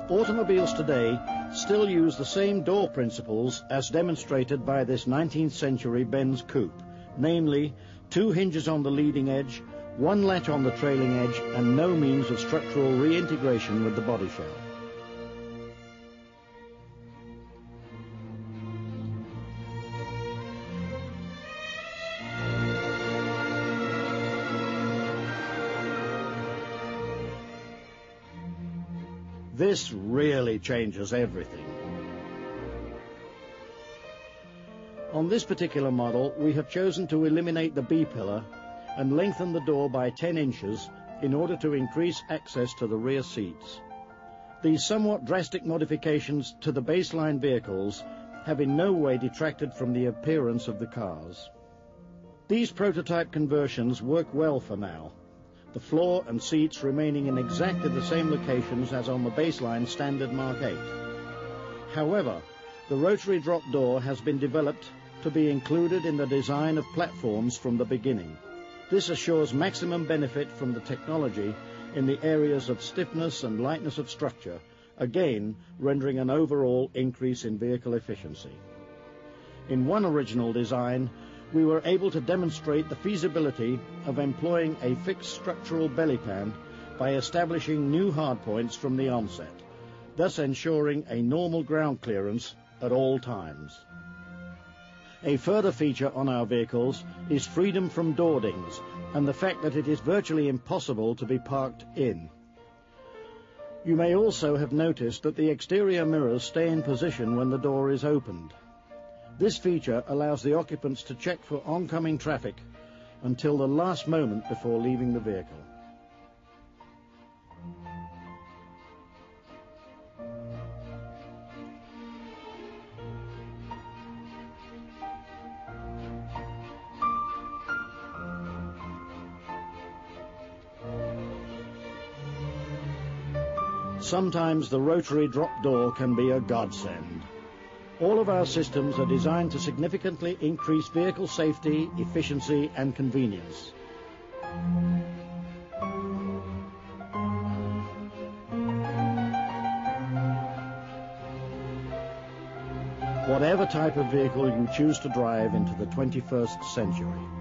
Automobiles today still use the same door principles as demonstrated by this 19th century Benz coupe, namely 2 hinges on the leading edge, 1 latch on the trailing edge, and no means of structural reintegration with the body shell. This really changes everything. On this particular model, we have chosen to eliminate the B-pillar and lengthen the door by 10 inches in order to increase access to the rear seats. These somewhat drastic modifications to the baseline vehicles have in no way detracted from the appearance of the cars. These prototype conversions work well for now, the floor and seats remaining in exactly the same locations as on the baseline standard Mark 8. However, the rotary drop door has been developed to be included in the design of platforms from the beginning. This assures maximum benefit from the technology in the areas of stiffness and lightness of structure, again rendering an overall increase in vehicle efficiency. In one original design, we were able to demonstrate the feasibility of employing a fixed structural belly pan by establishing new hardpoints from the onset, thus ensuring a normal ground clearance at all times. A further feature on our vehicles is freedom from door dings and the fact that it is virtually impossible to be parked in. You may also have noticed that the exterior mirrors stay in position when the door is opened. This feature allows the occupants to check for oncoming traffic until the last moment before leaving the vehicle. Sometimes the rotary drop door can be a godsend. All of our systems are designed to significantly increase vehicle safety, efficiency, and convenience. Whatever type of vehicle you choose to drive into the 21st century.